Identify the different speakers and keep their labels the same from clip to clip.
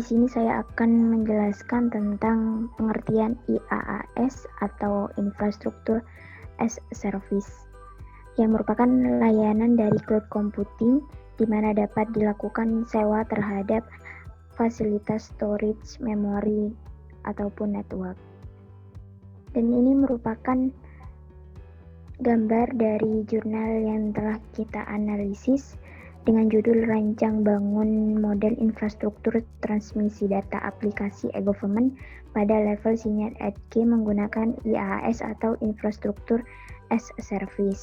Speaker 1: sini saya akan menjelaskan tentang pengertian IaaS atau Infrastructure as a Service, yang merupakan layanan dari cloud computing di mana dapat dilakukan sewa terhadap fasilitas storage, memori, ataupun network. Dan ini merupakan gambar dari jurnal yang telah kita analisis dengan judul Rancang Bangun Model Infrastruktur Transmisi Data Aplikasi E-Government pada level sinyal Edge menggunakan IaaS atau Infrastructure as a Service.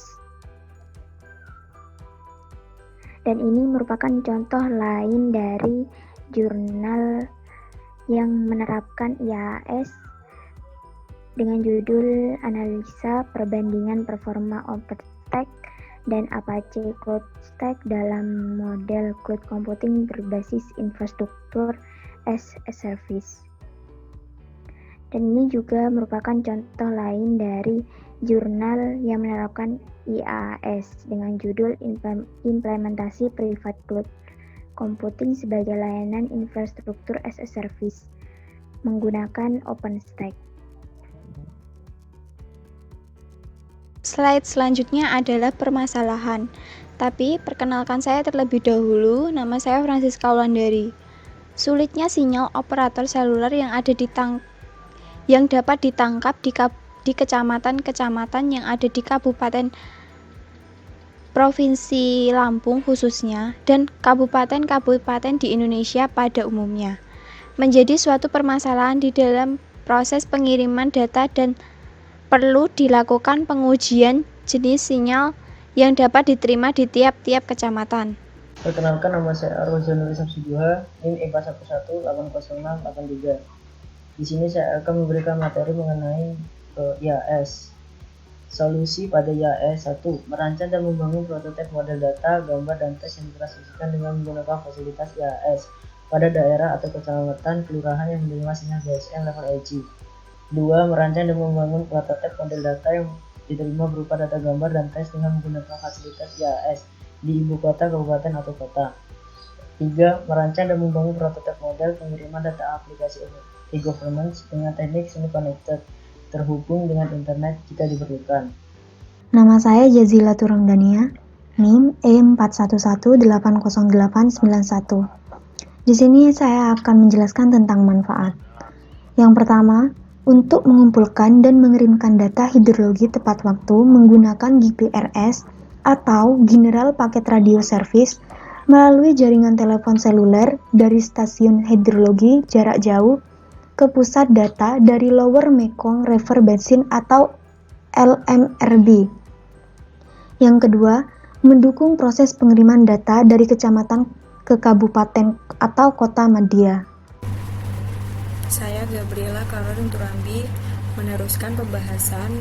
Speaker 1: Dan ini merupakan contoh lain dari jurnal yang menerapkan IaaS dengan judul Analisa Perbandingan Performa OpenStack dan Apache CloudStack dalam model cloud computing berbasis infrastruktur as a service. Dan ini juga merupakan contoh lain dari jurnal yang menerapkan IaaS dengan judul Implementasi Private Cloud Computing sebagai layanan infrastruktur as a service menggunakan OpenStack.
Speaker 2: Slide selanjutnya adalah permasalahan. Tapi perkenalkan saya terlebih dahulu, nama saya Francisca Wulandari. Sulitnya sinyal operator seluler yang dapat ditangkap di kecamatan-kecamatan yang ada di Kabupaten Provinsi Lampung khususnya dan kabupaten-kabupaten di Indonesia pada umumnya menjadi suatu permasalahan di dalam proses pengiriman data dan perlu dilakukan pengujian jenis sinyal yang dapat diterima di tiap-tiap kecamatan.
Speaker 3: Perkenalkan, nama saya Arwah Zainuri Samsiduha, NIM IPA 118063. Di sini saya akan memberikan materi mengenai IaaS. Solusi pada IaaS 1. Merancang dan membangun prototipe model data, gambar, dan tes yang ditransmisikan dengan menggunakan fasilitas IaaS pada daerah atau kecamatan kelurahan yang menerima sinyal GSM level Edge. 2. Merancang dan membangun prototipe model data yang diterima berupa data gambar dan tes dengan menggunakan fasilitas IaaS di ibu kota, kabupaten, atau kota. 3. Merancang dan membangun prototipe model pengiriman data aplikasi e-government dengan teknik semi-connected, terhubung dengan internet jika diperlukan.
Speaker 4: Nama saya Jazila Turangdania, NIM E41180891. Di sini saya akan menjelaskan tentang manfaat. Yang pertama, untuk mengumpulkan dan mengirimkan data hidrologi tepat waktu menggunakan GPRS atau General Packet Radio Service melalui jaringan telepon seluler dari stasiun hidrologi jarak jauh ke pusat data dari Lower Mekong River Basin atau LMRB. Yang kedua, mendukung proses pengiriman data dari kecamatan ke kabupaten atau kota madya.
Speaker 5: Saya Gabriela Caroline Turambi meneruskan pembahasan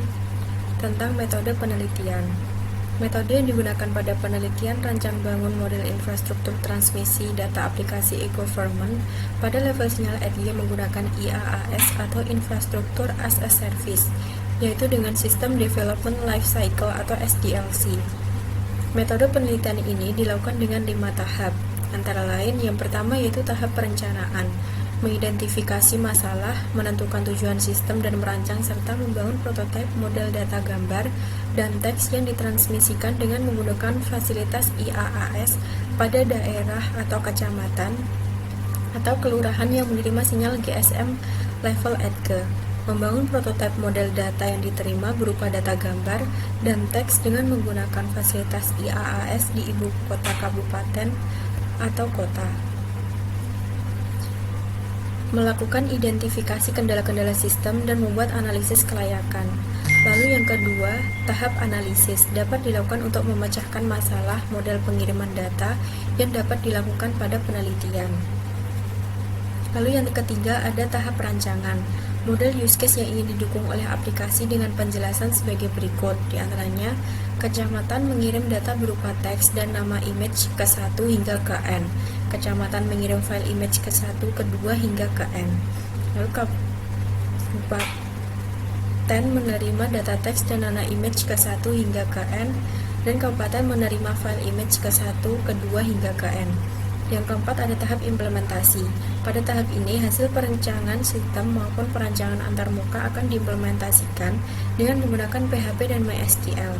Speaker 5: tentang metode penelitian. Metode yang digunakan pada penelitian rancang bangun model infrastruktur transmisi data aplikasi e-government pada level sinyal EDG menggunakan IaaS atau Infrastructure as a Service, yaitu dengan System Development Life Cycle atau SDLC. Metode penelitian ini dilakukan dengan 5 tahap, antara lain yang pertama yaitu tahap perencanaan, mengidentifikasi masalah, menentukan tujuan sistem dan merancang serta membangun prototipe model data gambar dan teks yang ditransmisikan dengan menggunakan fasilitas IaaS pada daerah atau kecamatan atau kelurahan yang menerima sinyal GSM level Edge. Membangun prototipe model data yang diterima berupa data gambar dan teks dengan menggunakan fasilitas IaaS di ibu kota, kabupaten, atau kota. Melakukan identifikasi kendala-kendala sistem dan membuat analisis kelayakan. Lalu yang kedua, tahap analisis dapat dilakukan untuk memecahkan masalah model pengiriman data yang dapat dilakukan pada penelitian. Lalu yang ketiga, ada tahap rancangan. Model use case yang ingin didukung oleh aplikasi dengan penjelasan sebagai berikut, di antaranya kecamatan mengirim data berupa teks dan nama image ke 1 hingga ke N. Kecamatan mengirim file image ke 1, ke 2 hingga ke N. Lalu kabupaten menerima data teks dan nama image ke 1 hingga ke N, dan kabupaten menerima file image ke 1, ke 2 hingga ke N. Yang keempat ada tahap implementasi. Pada tahap ini, hasil perencanaan sistem maupun perancangan antarmuka akan diimplementasikan dengan menggunakan PHP dan MySQL.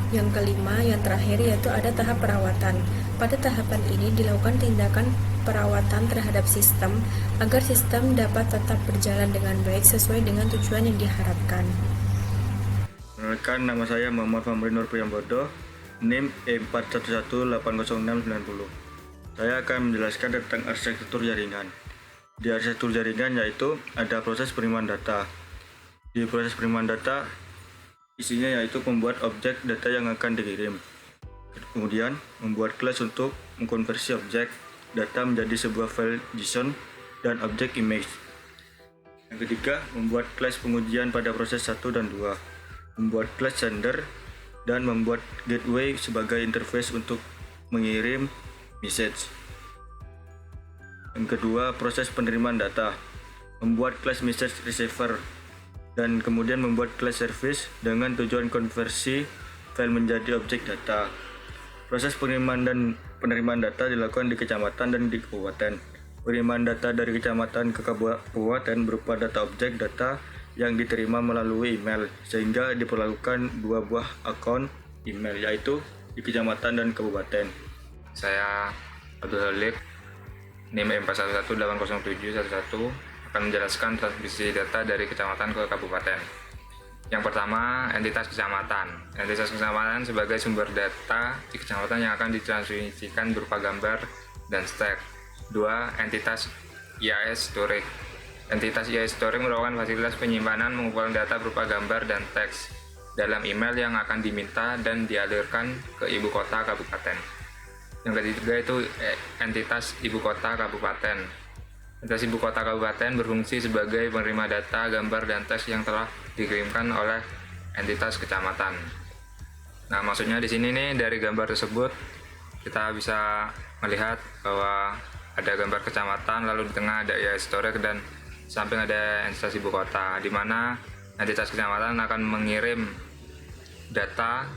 Speaker 5: Yang kelima, yang terakhir yaitu ada tahap perawatan. Pada tahapan ini dilakukan tindakan perawatan terhadap sistem agar sistem dapat tetap berjalan dengan baik sesuai dengan tujuan yang diharapkan.
Speaker 6: Perkenalkan, nama saya Muhammad Famri Nur Priyambodo, NIM E41180690. Saya akan menjelaskan tentang arsitektur jaringan. Di arsitektur jaringan yaitu ada proses penerimaan data. Di proses penerimaan data, isinya yaitu membuat objek data yang akan dikirim. Kemudian, membuat kelas untuk mengkonversi objek data menjadi sebuah file JSON dan objek image. Yang ketiga, membuat kelas pengujian pada proses 1 dan 2. Membuat kelas sender dan membuat gateway sebagai interface untuk mengirim message. Yang kedua, proses penerimaan data. Membuat kelas message receiver dan kemudian membuat kelas service dengan tujuan konversi file menjadi objek data. Proses penerimaan data dilakukan di kecamatan dan di kabupaten. Penerimaan data dari kecamatan ke kabupaten berupa data objek data yang diterima melalui email, sehingga diperlakukan dua buah akun email, yaitu di kecamatan dan kabupaten.
Speaker 7: Saya Abdul Halik, NIM E41180711, akan menjelaskan transmisi data dari kecamatan ke kabupaten. Yang pertama, entitas kecamatan. Entitas kecamatan sebagai sumber data di kecamatan yang akan ditransmisikan berupa gambar dan teks. 2. Entitas IAS storage. Entitas IAS storage merupakan fasilitas penyimpanan mengumpulan data berupa gambar dan teks dalam email yang akan diminta dan dialirkan ke ibu kota kabupaten. Yang ketiga itu entitas ibu kota kabupaten. Entitas ibu kota kabupaten berfungsi sebagai penerima data, gambar, dan teks yang telah dikirimkan oleh entitas kecamatan. Nah, maksudnya di sini nih, dari gambar tersebut kita bisa melihat bahwa ada gambar kecamatan, lalu di tengah ada IAS storage dan samping ada entitas ibu kota, di mana entitas kecamatan akan mengirim data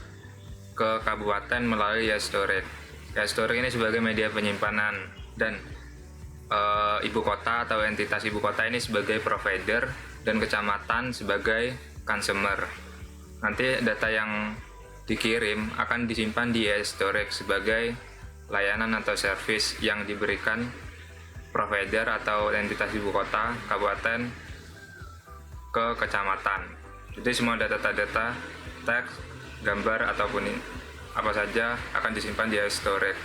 Speaker 7: ke kabupaten melalui IAS storage. IAS storage ini sebagai media penyimpanan dan ibu kota atau entitas ibu kota ini sebagai provider dan kecamatan sebagai consumer. Nanti data yang dikirim akan disimpan di IAS storage sebagai layanan atau service yang diberikan provider atau entitas ibu kota kabupaten ke kecamatan. Jadi semua data-data teks, gambar ataupun apa saja akan disimpan di IAS storage,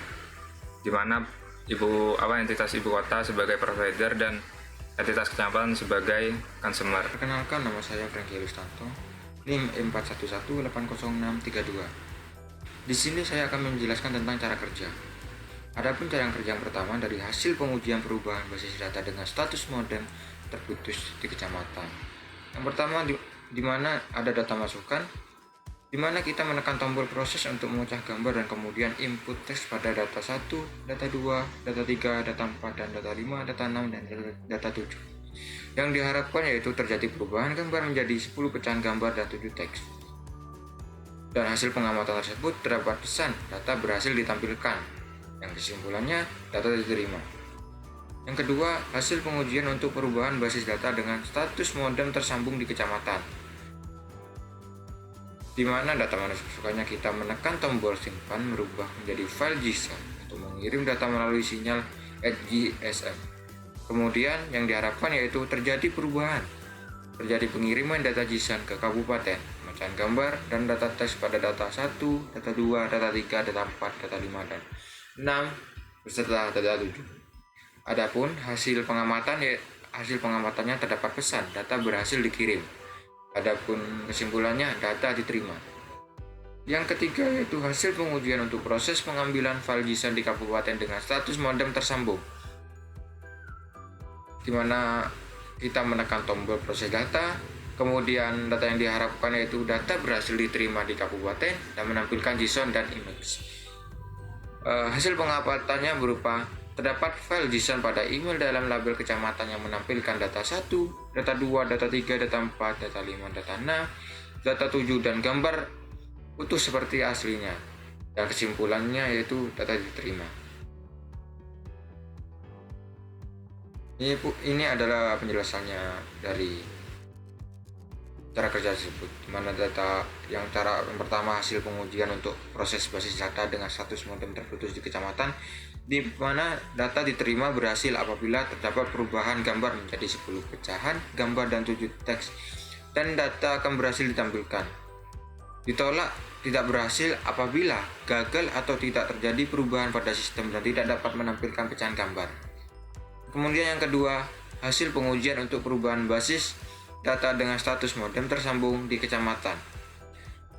Speaker 7: di mana entitas ibu kota sebagai provider dan entitas kecamatan sebagai consumer.
Speaker 8: Perkenalkan, nama saya Franky Rustanto, NIM E41180632. Di sini saya akan menjelaskan tentang cara kerja. Adapun cara kerja yang pertama dari hasil pengujian perubahan basis data dengan status modem terputus di kecamatan. Yang pertama di mana ada data masukan, di mana kita menekan tombol proses untuk memecah gambar dan kemudian input teks pada data 1, data 2, data 3, data 4, dan data 5, data 6, dan data 7. Yang diharapkan yaitu terjadi perubahan gambar menjadi 10 pecahan gambar dan 7 teks. Dan hasil pengamatan tersebut terdapat pesan data berhasil ditampilkan, yang kesimpulannya data diterima. Yang kedua, hasil pengujian untuk perubahan basis data dengan status modem tersambung di kecamatan, di mana data masukannya kita menekan tombol simpan merubah menjadi file JSON untuk mengirim data melalui sinyal GSM. Kemudian yang diharapkan yaitu terjadi perubahan, terjadi pengiriman data JSON ke kabupaten, pemecahan gambar dan data teks pada data 1, data 2, data 3, data 4, data 5, dan 6 beserta data 7. Adapun hasil pengamatannya terdapat pesan data berhasil dikirim. Adapun kesimpulannya data diterima. Yang ketiga yaitu hasil pengujian untuk proses pengambilan file JSON di kabupaten dengan status modem tersambung, di mana kita menekan tombol proses data, kemudian data yang diharapkan yaitu data berhasil diterima di kabupaten dan menampilkan JSON dan image. Hasil pengamatannya berupa terdapat file JSON pada email dalam label kecamatan yang menampilkan data 1, data 2, data 3, data 4, data 5, data 6, data 7, dan gambar utuh seperti aslinya. Dan kesimpulannya yaitu data diterima. Ini adalah penjelasannya dari cara kerja tersebut, di mana data yang pertama hasil pengujian untuk proses basis data dengan status modem terputus di kecamatan, di mana data diterima berhasil apabila terdapat perubahan gambar menjadi 10 pecahan gambar dan 7 teks, dan data akan berhasil ditampilkan. Ditolak tidak berhasil apabila gagal atau tidak terjadi perubahan pada sistem dan tidak dapat menampilkan pecahan gambar. Kemudian yang kedua, hasil pengujian untuk perubahan basis data dengan status modem tersambung di kecamatan.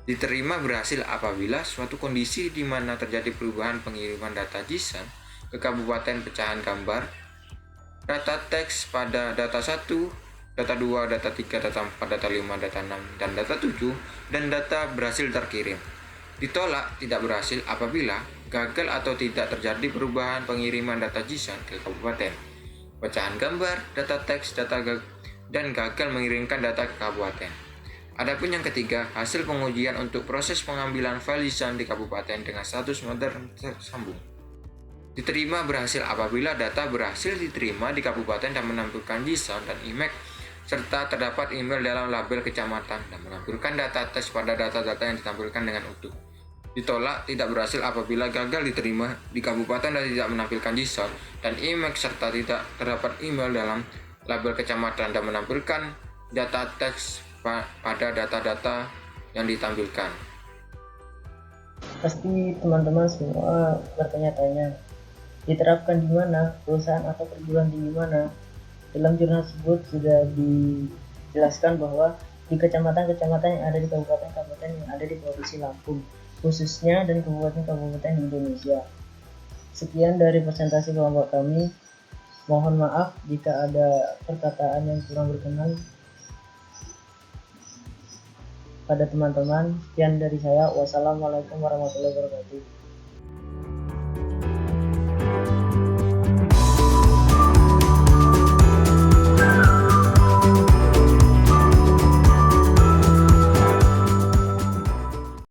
Speaker 8: Diterima berhasil apabila suatu kondisi di mana terjadi perubahan pengiriman data JSON ke kabupaten pecahan gambar, data teks pada data 1, data 2, data 3, data 4, data 5, data 6, dan data 7, dan data berhasil terkirim. Ditolak tidak berhasil apabila gagal atau tidak terjadi perubahan pengiriman data JSON ke kabupaten pecahan gambar, data teks, dan gagal mengirimkan data ke kabupaten. Adapun yang ketiga, hasil pengujian untuk proses pengambilan file JSON di kabupaten dengan status modem tersambung. Diterima berhasil apabila data berhasil diterima di kabupaten dan menampilkan JSON dan IMEC, serta terdapat email dalam label kecamatan dan menampilkan data teks pada data-data yang ditampilkan dengan utuh. Ditolak tidak berhasil apabila gagal diterima di kabupaten dan tidak menampilkan JSON dan IMEC, serta tidak terdapat email dalam label kecamatan dan menampilkan data teks pada data-data yang ditampilkan.
Speaker 3: Pasti teman-teman semua bertanya-tanya, diterapkan di mana, perusahaan atau perguruan tinggi mana? Dalam jurnal tersebut sudah dijelaskan bahwa di kecamatan-kecamatan yang ada di kabupaten-kabupaten yang ada di Provinsi Lampung khususnya dan kabupaten-kabupaten di Indonesia. Sekian dari presentasi kelompok kami. Mohon maaf jika ada perkataan yang kurang berkenan pada teman-teman. Sekian dari saya. Wassalamualaikum warahmatullahi wabarakatuh.